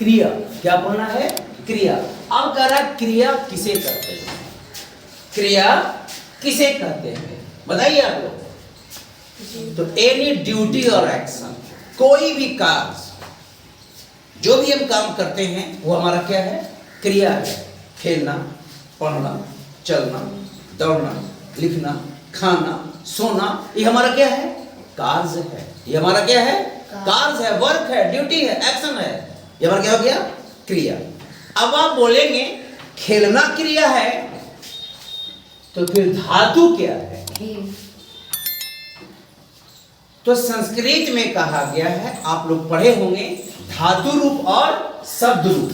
क्रिया। क्या पढ़ना है? क्रिया। अब कह रहा है क्रिया किसे कहते हैं? क्रिया किसे कहते हैं बताइए आप लोग। तो एनी ड्यूटी और एक्शन, कोई भी कार्य, जो भी हम काम करते हैं वो हमारा क्या है? क्रिया है। खेलना, पढ़ना, चलना, दौड़ना, लिखना, खाना, सोना, ये हमारा क्या है? कार्य है। ये हमारा क्या है? कार्य है, वर्क है, ड्यूटी है, एक्शन है। ये हमारा क्या हो गया? क्रिया। अब आप बोलेंगे खेलना क्रिया है तो फिर धातु क्या है? तो संस्कृत में कहा गया है, आप लोग पढ़े होंगे, धातु रूप और शब्द रूप।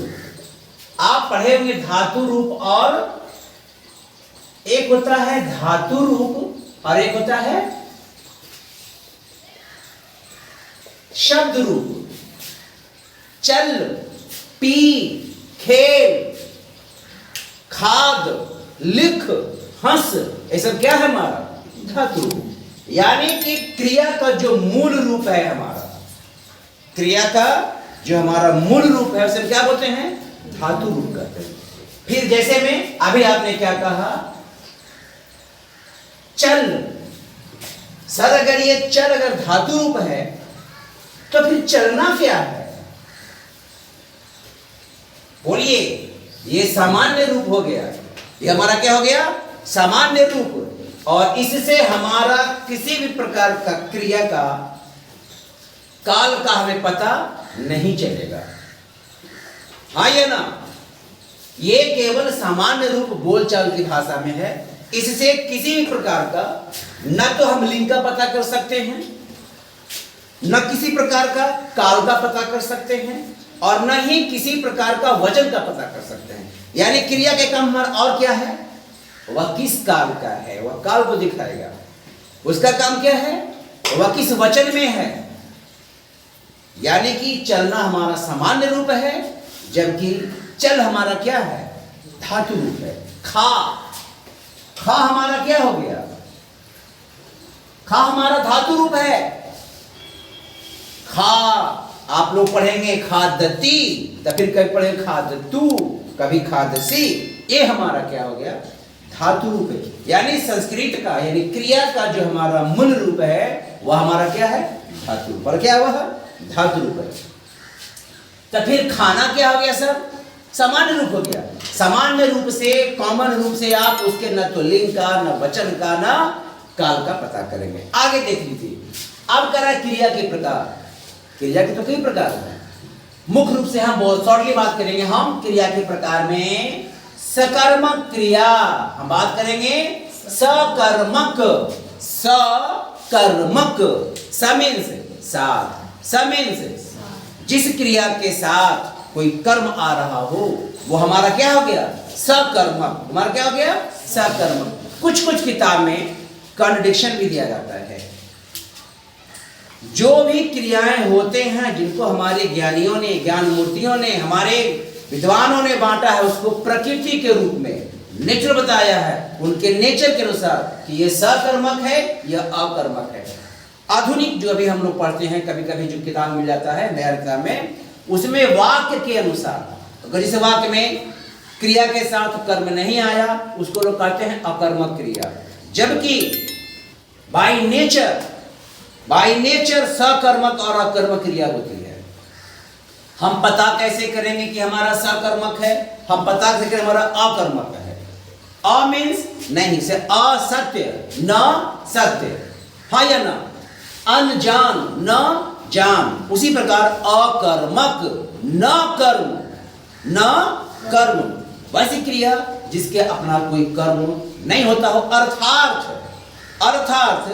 आप पढ़े होंगे धातु रूप, और एक होता है धातु रूप और एक होता है शब्द रूप। चल, पी, खेल, खाद, लिख, हंस, ये सब क्या है हमारा? धातु रूप। यानी कि क्रिया का जो मूल रूप है हमारा, क्रिया का जो हमारा मूल रूप है उसे क्या बोलते हैं? धातु रूप कहते हैं। फिर जैसे में अभी आपने क्या कहा? चल। सर अगर ये चल अगर धातु रूप है तो फिर चलना क्या है? बोलिए। ये सामान्य रूप हो गया। ये हमारा क्या हो गया? सामान्य रूप। और इससे हमारा किसी भी प्रकार का क्रिया का काल का हमें पता नहीं चलेगा। हाँ या ना? ये केवल सामान्य रूप बोलचाल की भाषा में है। इससे किसी भी प्रकार का न तो हम लिंग का पता कर सकते हैं, न किसी प्रकार का काल का पता कर सकते हैं, और न ही किसी प्रकार का वजन का पता कर सकते हैं। यानी क्रिया के काम हमारा और क्या है? वह किस काल का है, वह काल को दिखाएगा। उसका काम क्या है? वह किस वचन में है। यानी कि चलना हमारा सामान्य रूप है, जबकि चल हमारा क्या है? धातु रूप है। खा, खा हमारा क्या हो गया? खा हमारा धातु रूप है। खा आप लोग पढ़ेंगे खादती, तो फिर कभी पढ़ेंगे खादतू, कभी खादसी। ये हमारा क्या हो गया? धातु रूप है। यानी संस्कृत का यानी क्रिया का जो हमारा मूल रूप है वह हमारा क्या है? धातु रूप। और क्या हुआ? धातु रूप है। तो फिर खाना क्या हो गया सर? सामान्य रूप हो गया। सामान्य रूप से, कॉमन रूप से आप उसके न तो लिंग का, न वचन का, न काल का पता करेंगे। आगे देख लीजिए। अब करा क्रिया के प्रकार। क्रिया के तो कई प्रकार हैं। मुख्य रूप से हम बहुत शॉर्टली बात करेंगे। हम क्रिया के प्रकार में सकर्मक क्रिया हम बात करेंगे। सकर्मक, सकर्मक, स मीन्स साथ, स मीन्स जिस क्रिया के साथ कोई कर्म आ रहा हो वो हमारा क्या हो गया? सकर्मक। हमारा क्या हो गया? सकर्मक। कुछ कुछ किताब में कॉन्ट्रडिक्शन भी दिया जाता है। जो भी क्रियाएं होते हैं जिनको हमारे ज्ञानियों ने, ज्ञान मूर्तियों ने, हमारे विद्वानों ने बांटा है, उसको प्रकृति के रूप में नेचर बताया है, उनके नेचर के अनुसार कि ये सकर्मक है या अकर्मक है। आधुनिक जो अभी हम लोग पढ़ते हैं, कभी कभी जो किताब मिल जाता है नया किताब में, उसमें वाक्य के अनुसार, अगर इस वाक्य में क्रिया के साथ कर्म नहीं आया उसको लोग कहते हैं अकर्मक क्रिया। जबकि बाय नेचर सकर्मक और अकर्मक क्रिया होती है। हम पता कैसे करेंगे कि हमारा सकर्मक है? हम पता कैसे करेंगे हमारा अकर्मक है? अ मीन्स नहीं से असत्य, न सत्य, हाँ या ना? अनजान, न जान। उसी प्रकार अकर्मक, न कर्म, न कर्म, वैसी क्रिया जिसके अपना कोई कर्म नहीं होता हो। अर्थात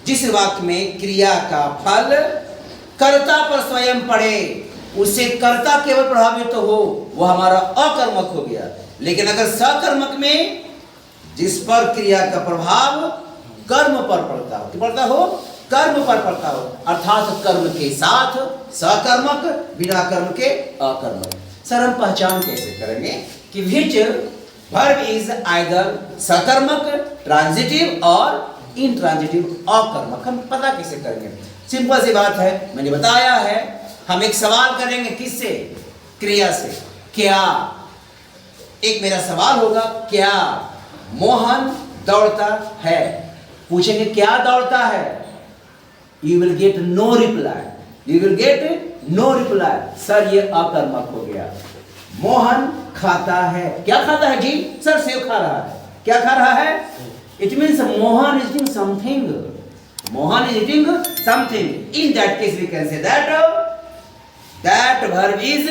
जिस वाक्य में क्रिया का फल कर्ता पर स्वयं पड़े, उससे कर्ता केवल प्रभावित तो हो, वह हमारा अकर्मक हो गया। लेकिन अगर सकर्मक में जिस पर क्रिया का प्रभाव कर्म पर पड़ता हो, पड़ता हो कर्म पर पड़ता हो, अर्थात कर्म के साथ सकर्मक, बिना कर्म के अकर्मक। सर हम पहचान कैसे करेंगे कि विच वर्ब इज आइदर सकर्मक, ट्रांजिटिव और इंट्रांजिटिव अकर्मक? हम पता कैसे करेंगे? सिंपल सी बात है, मैंने बताया है हम एक सवाल करेंगे, किससे? क्रिया से। क्या, एक मेरा सवाल होगा, क्या मोहन दौड़ता है? पूछेंगे क्या दौड़ता है? You will get no reply, you will get no reply. Sir ये अकर्मक हो गया। मोहन खाता है, क्या खाता है जी? सर सेब खा रहा है। क्या खा रहा है? It means Mohan is eating something, Mohan is eating something. In that case we can say that verb is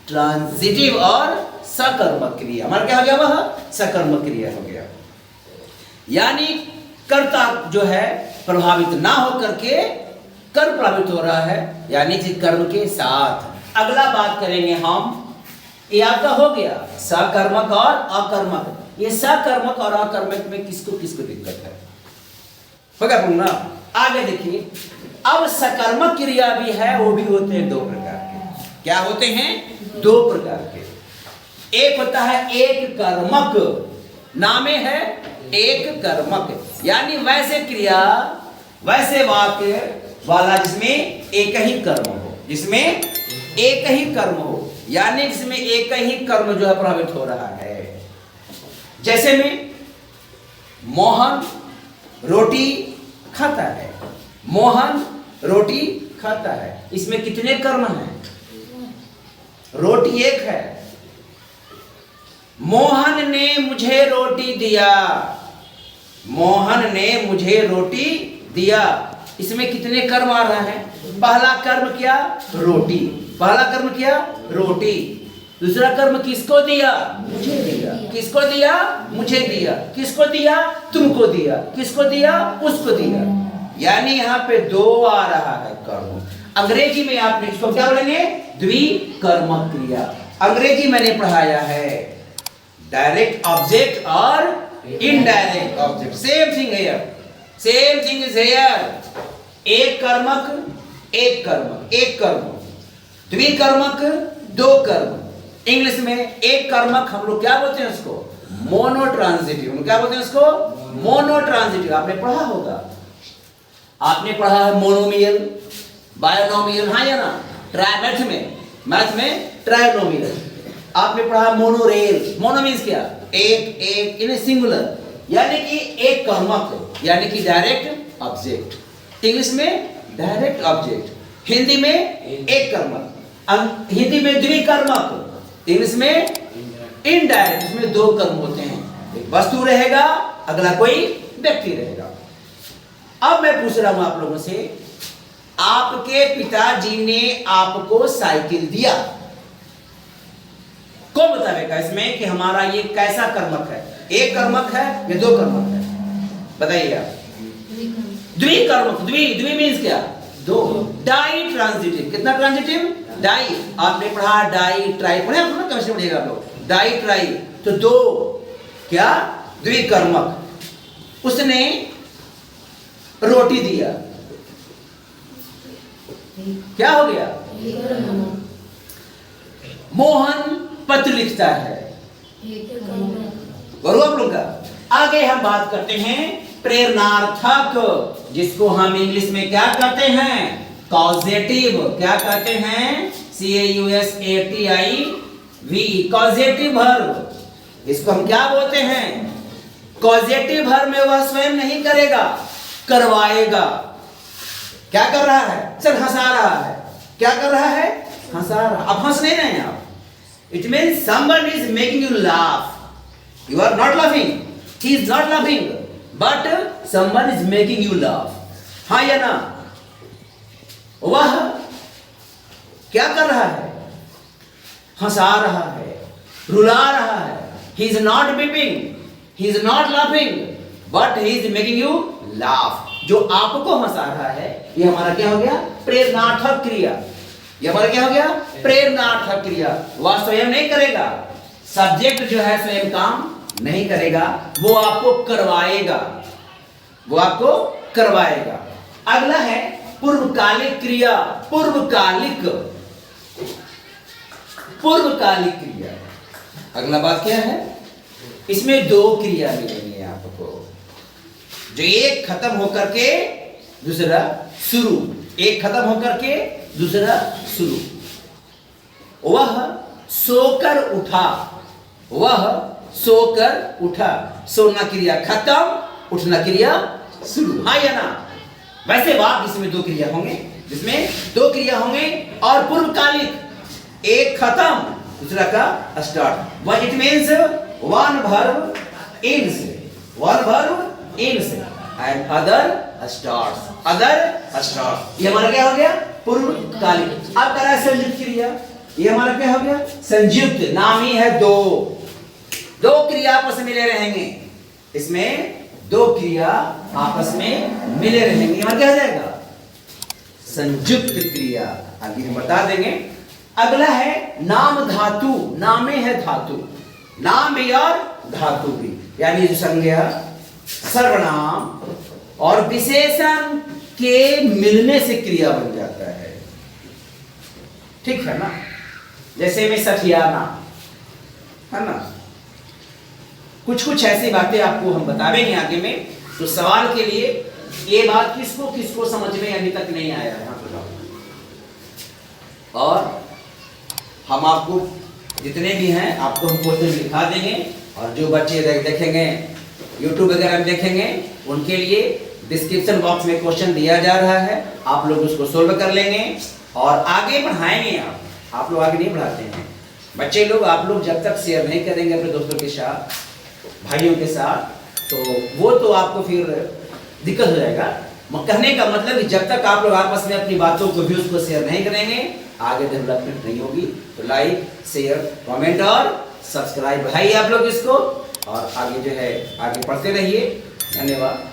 transitive और सकर्मक क्रिया। हमारा क्या हो गया? वह सकर्मक क्रिया हो गया। यानी कर्ता जो है प्रभावित ना हो करके कर्म प्रभावित हो रहा है, यानी कि कर्म के साथ। अगला बात करेंगे हम, ये आपका हो गया सकर्मक और अकर्मक। ये सकर्मक और अकर्मक में किसको किसको दिक्कत है? होगा ना? आगे देखिए, अब सकर्मक क्रिया भी है, वो भी होते हैं दो प्रकार के। क्या होते हैं? दो प्रकार के। एक होता है एक कर्मक, नामे है एक कर्मक, यानी वैसे क्रिया वैसे वाक्य वाला जिसमें एक ही कर्म हो, जिसमें एक ही कर्म हो, यानी जिसमें एक ही कर्म जो है प्रभावित हो रहा है। जैसे में मोहन रोटी खाता है, मोहन रोटी खाता है, इसमें कितने कर्म हैं? रोटी एक है। मोहन ने मुझे रोटी दिया, मोहन ने मुझे रोटी दिया, इसमें कितने कर्म आ रहा है? पहला कर्म क्या? रोटी। पहला कर्म क्या? रोटी। दूसरा कर्म किसको दिया? मुझे दिया। किसको दिया? मुझे दिया। किसको दिया? तुमको दिया। किसको दिया? उसको दिया। यानी यहाँ पे दो आ रहा है कर्म। अंग्रेजी में आपने इसको क्या बोलेंगे? द्विकर्मक क्रिया। अंग्रेजी मैंने पढ़ाया है डायरेक्ट ऑब्जेक्ट और indirect object. Same thing here, same thing is here. एक कर्मक एक कर्मक, एक कर्म। द्विकर्मक दो कर्म। इंग्लिश में एक कर्मक हम लोग क्या बोलते हैं उसको? मोनोट्रांजिटिव। क्या बोलते हैं उसको? मोनोट्रांजिटिव। आपने पढ़ा होगा, आपने पढ़ा है मोनोमियल, बायोनोमियल, हाँ या ना? मैथ में ट्राइनोमियल। आपने पढ़ा मोनोरेल। मोनो मीन्स क्या? एक, एक इन सिंगुलर, यानी कि एक कर्मक, यानी कि डायरेक्ट ऑब्जेक्ट। इंग्लिश में डायरेक्ट ऑब्जेक्ट, हिंदी में एक कर्मक, हिंदी में द्विकर्मक, इंग्लिश में इनडायरेक्ट। इसमें दो कर्म होते हैं, एक वस्तु रहेगा, अगला कोई व्यक्ति रहेगा। अब मैं पूछ रहा हूं आप लोगों से, आपके पिताजी ने आपको साइकिल दिया, कौन बताएगा इसमें कि हमारा ये कैसा कर्मक है? एक कर्मक है या दो कर्मक है? बताइए आप। द्विकर्मक। द्वि मीन्स क्या? दो। Ditransitive. कितना ट्रांजिटिव? डाई। आपने पढ़ा डाई ट्राई, पढ़े आप? कैसे पढ़िएगा आप लोग? डाई ट्राई, तो दो। क्या? द्विकर्मक। उसने रोटी दिया, क्या हो गया? मोहन पत्र लिखता है, बरोबर आप लोग का। आगे हम बात करते हैं प्रेरणार्थक, जिसको हम इंग्लिश में क्या कहते हैं? कॉजेटिव। क्या कहते हैं? CAUSATIV, causative verb. इसको हम क्या बोलते हैं? कॉजेटिव वर्ब में वह स्वयं नहीं करेगा, करवाएगा। क्या कर रहा है? सर हंसा रहा है। क्या कर रहा है? हंसा रहा। अब हंस नहीं रहे हैं आप। It means someone is making you laugh. You are not laughing. He is not laughing, but someone is making you laugh. हाँ या ना? वह क्या कर रहा है? हंसा रहा है, रुला रहा है। He is not weeping, he is not laughing, but he is making you laugh. जो आपको हंसा रहा है, ये हमारा क्या हो गया? प्रेरणार्थक क्रिया। ये हमारा क्या हो गया? प्रेरणार्थक क्रिया। वह स्वयं नहीं करेगा, सब्जेक्ट जो है स्वयं काम नहीं करेगा, वो आपको करवाएगा, वो आपको करवाएगा। अगला है पूर्वकालिक क्रिया। पूर्वकालिक, पूर्वकालिक क्रिया। अगला बात क्या है? इसमें दो क्रिया मिलेंगी आपको, जो एक खत्म होकर के दूसरा शुरू। एक खत्म होकर के दूसरा शुरू। वह सोकर उठा, वह सोकर उठा, सोना क्रिया खत्म, उठना क्रिया शुरू, हाँ या ना। वैसे वाक्य इसमें दो क्रिया होंगे, जिसमें दो क्रिया होंगे और पूर्वकालिक, एक खत्म दूसरा का start. One it means one verb ends, one verb ends and other starts, other starts। ये हमारा क्या हो गया? पूर्वकालिक। अब करा संयुक्त क्रिया, ये हमारा क्या हो गया? संयुक्त। नाम ही है दो, दो क्रिया आपस में मिले रहेंगे, इसमें दो क्रिया आपस में मिले रहेंगे, हमारा क्या हो जाएगा? संयुक्त क्रिया। आगे हम बता देंगे। अगला है नाम धातु। नामे है धातु, नाम भी और धातु भी, यानी जो संज्ञा, सर्वनाम और विशेषण के मिलने से क्रिया बन जाता है, ठीक है ना। जैसे में सठियाना, है ना। कुछ कुछ ऐसी बातें आपको हम बतावेंगे आगे में। तो सवाल के लिए ये बात किसको किसको समझ में अभी तक नहीं आया है, और हम आपको जितने भी हैं आपको हम क्वेश्चन लिखा देंगे, और जो बच्चे देखेंगे YouTube वगैरह में देखेंगे उनके लिए डिस्क्रिप्शन बॉक्स में क्वेश्चन दिया जा रहा है, आप लोग उसको सोल्व कर लेंगे और आगे बढ़ाएंगे। आप लोग आगे नहीं बढ़ाते हैं बच्चे लोग, आप लोग जब तक शेयर नहीं करेंगे अपने दोस्तों के साथ, भाइयों के साथ, तो वो तो आपको फिर दिक्कत हो जाएगा। कहने का मतलब कि जब तक आप लोग आपस में अपनी बातों को व्यूज को शेयर नहीं करेंगे आगे डेवलपमेंट नहीं होगी। तो लाइक, शेयर, कमेंट और सब्सक्राइब भाई आप लोग इसको, और आगे जो है आगे पढ़ते रहिए। धन्यवाद।